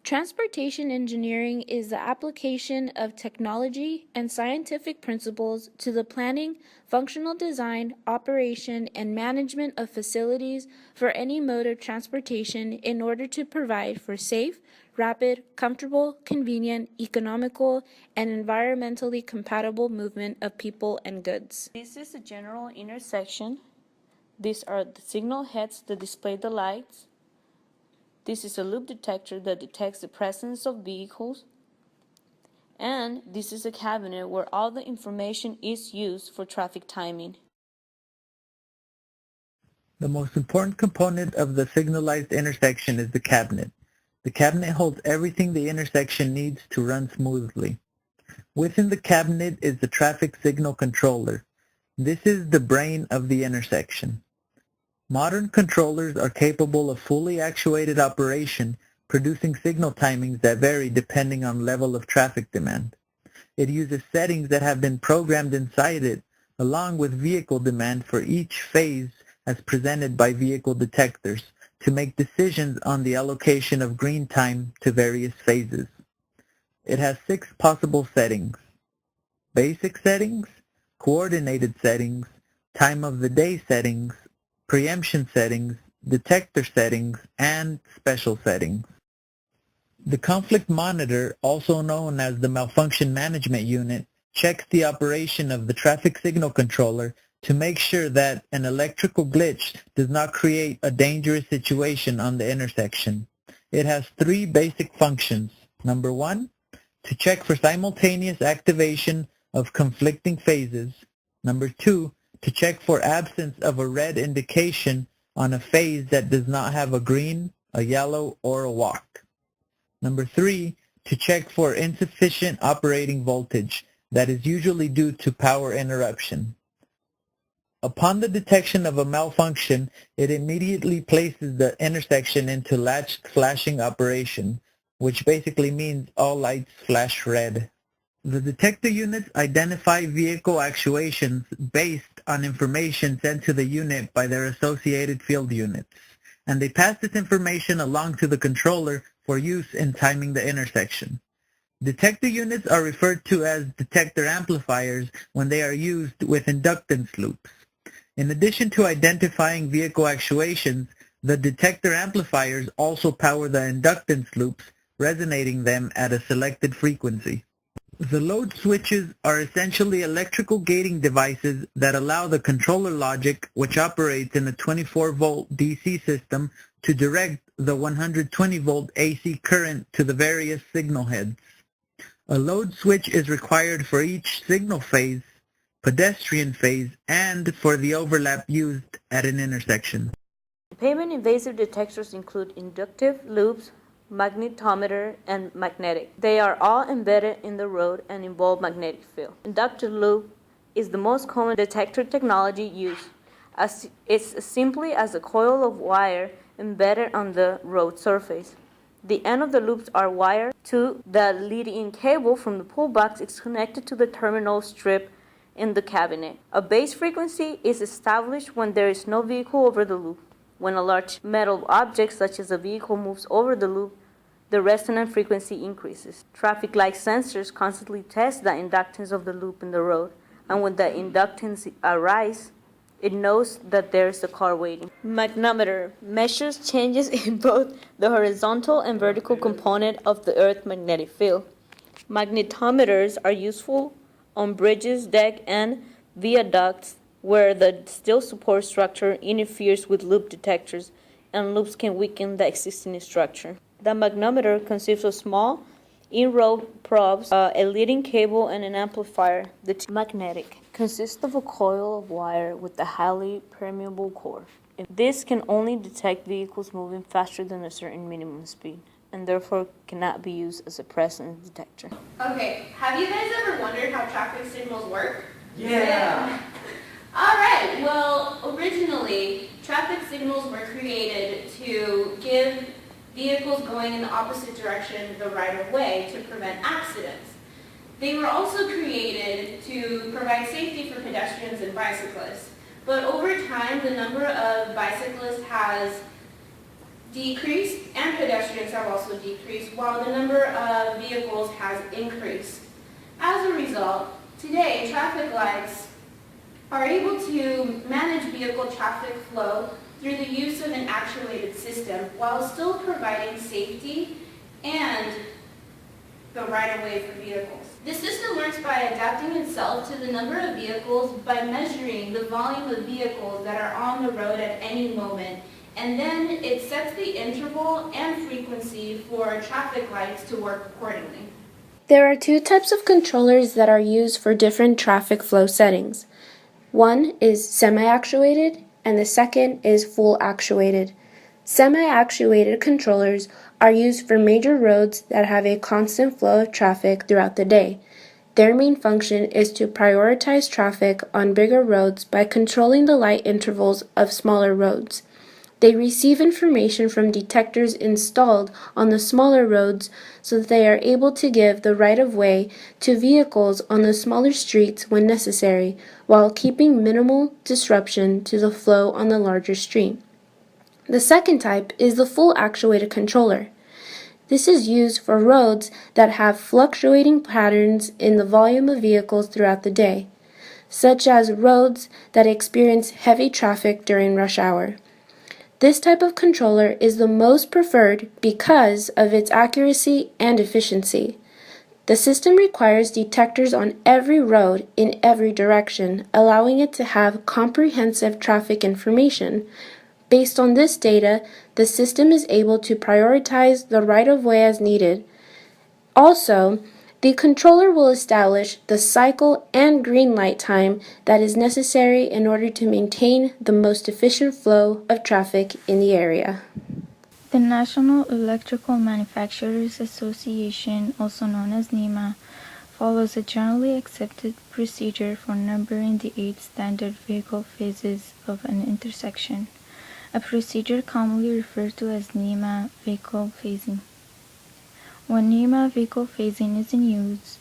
Transportation engineering is the application of technology and scientific principles to the planning, functional design, operation, and management of facilities for any mode of transportation in order to provide for safe, rapid, comfortable, convenient, economical, and environmentally compatible movement of people and goods. This is a general intersection. These are the signal heads that display the lights. This is a loop detector that detects the presence of vehicles. And this is a cabinet where all the information is used for traffic timing. The most important component of the signalized intersection is the cabinet. The cabinet holds everything the intersection needs to run smoothly. Within the cabinet is the traffic signal controller. This is the brain of the intersection. Modern controllers are capable of fully actuated operation, producing signal timings that vary depending on level of traffic demand. It uses settings that have been programmed inside it, along with vehicle demand for each phase as presented by vehicle detectors, to make decisions on the allocation of green time to various phases. It has 6 possible settings: basic settings, coordinated settings, time of the day settings, preemption settings, detector settings, and special settings. The conflict monitor, also known as the malfunction management unit, checks the operation of the traffic signal controller to make sure that an electrical glitch does not create a dangerous situation on the intersection. It has 3 basic functions. Number 1, to check for simultaneous activation of conflicting phases. Number 2, to check for absence of a red indication on a phase that does not have a green, a yellow, or a walk. Number 3, to check for insufficient operating voltage that is usually due to power interruption. Upon the detection of a malfunction, it immediately places the intersection into latched flashing operation, which basically means all lights flash red. The detector units identify vehicle actuations based on information sent to the unit by their associated field units, and they pass this information along to the controller for use in timing the intersection. Detector units are referred to as detector amplifiers when they are used with inductance loops. In addition to identifying vehicle actuations, the detector amplifiers also power the inductance loops, resonating them at a selected frequency. The load switches are essentially electrical gating devices that allow the controller logic, which operates in a 24-volt DC system, to direct the 120-volt AC current to the various signal heads. A load switch is required for each signal phase, pedestrian phase, and for the overlap used at an intersection. Pavement invasive detectors include inductive loops, magnetometer, and magnetic. They are all embedded in the road and involve magnetic field. Inductive loop is the most common detector technology used, as it's simply as a coil of wire embedded on the road surface. The end of the loops are wired to the lead-in cable from the pull box is connected to the terminal strip in the cabinet. A base frequency is established when there is no vehicle over the loop. When a large metal object such as a vehicle moves over the loop, the resonant frequency increases. Traffic light sensors constantly test the inductance of the loop in the road, and when the inductance arises, it knows that there is a car waiting. Magnetometer measures changes in both the horizontal and vertical component of the Earth's magnetic field. Magnetometers are useful on bridges, decks, and viaducts where the steel support structure interferes with loop detectors, and loops can weaken the existing structure. The magnetometer consists of small in-row probes, a leading cable, and an amplifier. The magnetic consists of a coil of wire with a highly permeable core. This can only detect vehicles moving faster than a certain minimum speed, and therefore cannot be used as a presence detector. Okay, have you guys ever wondered how traffic signals work? Yeah. All right, well, originally, traffic signals were created to give vehicles going in the opposite direction the right of way to prevent accidents. They were also created to provide safety for pedestrians and bicyclists. But over time, the number of bicyclists has decreased and pedestrians have also decreased, while the number of vehicles has increased. As a result, today traffic lights are able to manage vehicle traffic flow through the use of an actuated system while still providing safety and the right-of-way for vehicles. The system works by adapting itself to the number of vehicles by measuring the volume of vehicles that are on the road at any moment, and then it sets the interval and frequency for traffic lights to work accordingly. There are two types of controllers that are used for different traffic flow settings. One is semi-actuated and the second is full actuated. Semi-actuated controllers are used for major roads that have a constant flow of traffic throughout the day. Their main function is to prioritize traffic on bigger roads by controlling the light intervals of smaller roads. They receive information from detectors installed on the smaller roads so that they are able to give the right-of-way to vehicles on the smaller streets when necessary, while keeping minimal disruption to the flow on the larger street. The second type is the full actuated controller. This is used for roads that have fluctuating patterns in the volume of vehicles throughout the day, such as roads that experience heavy traffic during rush hour. This type of controller is the most preferred because of its accuracy and efficiency. The system requires detectors on every road in every direction, allowing it to have comprehensive traffic information. Based on this data, the system is able to prioritize the right-of-way as needed. Also, the controller will establish the cycle and green light time that is necessary in order to maintain the most efficient flow of traffic in the area. The National Electrical Manufacturers Association, also known as NEMA, follows a generally accepted procedure for numbering the 8 standard vehicle phases of an intersection, a procedure commonly referred to as NEMA vehicle phasing. When NEMA vehicle phasing is in use,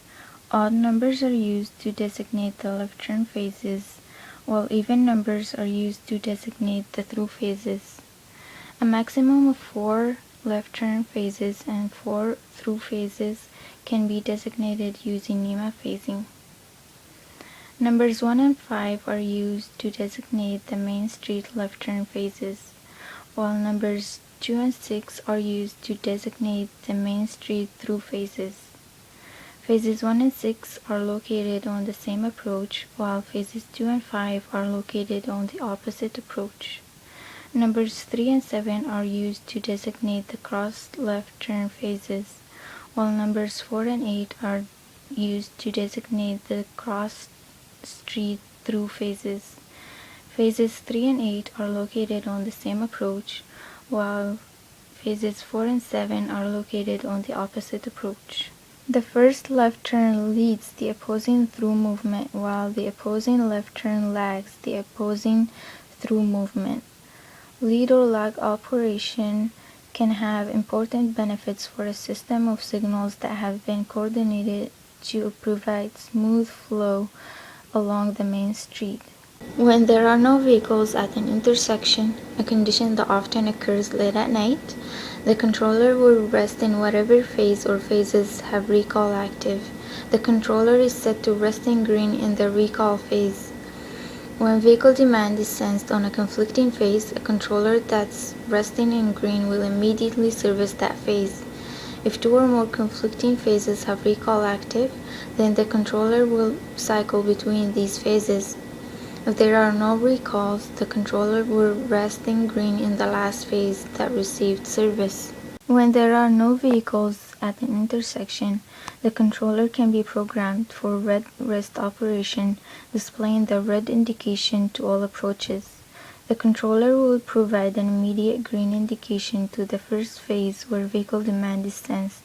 odd numbers are used to designate the left turn phases, while even numbers are used to designate the through phases. A maximum of 4 left turn phases and 4 through phases can be designated using NEMA phasing. Numbers 1 and 5 are used to designate the main street left turn phases, while numbers 2 and 6 are used to designate the main street through phases. Phases 1 and 6 are located on the same approach, while phases 2 and 5 are located on the opposite approach. Numbers 3 and 7 are used to designate the cross left turn phases, while numbers 4 and 8 are used to designate the cross street through phases. Phases 3 and 8 are located on the same approach, while phases 4 and 7 are located on the opposite approach. The first left turn leads the opposing through movement, while the opposing left turn lags the opposing through movement. Lead or lag operation can have important benefits for a system of signals that have been coordinated to provide smooth flow along the main street. When there are no vehicles at an intersection, a condition that often occurs late at night, the controller will rest in whatever phase or phases have recall active. The controller is set to rest in green in the recall phase. When vehicle demand is sensed on a conflicting phase, a controller that's resting in green will immediately service that phase. If 2 or more conflicting phases have recall active, then the controller will cycle between these phases. If there are no recalls, the controller will rest in green in the last phase that received service. When there are no vehicles at an intersection, the controller can be programmed for red rest operation, displaying the red indication to all approaches. The controller will provide an immediate green indication to the first phase where vehicle demand is sensed.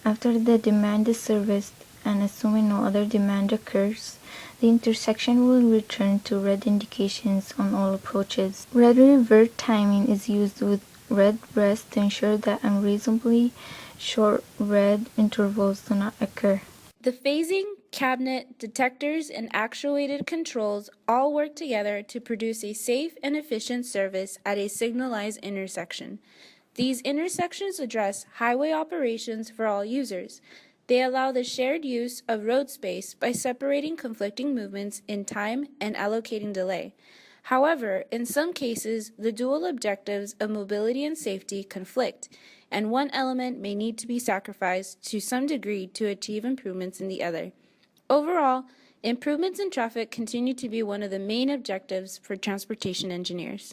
After the demand is serviced, and assuming no other demand occurs, the intersection will return to red indications on all approaches. Red revert timing is used with red rest to ensure that unreasonably short red intervals do not occur. The phasing, cabinet, detectors, and actuated controls all work together to produce a safe and efficient service at a signalized intersection. These intersections address highway operations for all users. They allow the shared use of road space by separating conflicting movements in time and allocating delay. However, in some cases, the dual objectives of mobility and safety conflict, and one element may need to be sacrificed to some degree to achieve improvements in the other. Overall, improvements in traffic continue to be one of the main objectives for transportation engineers.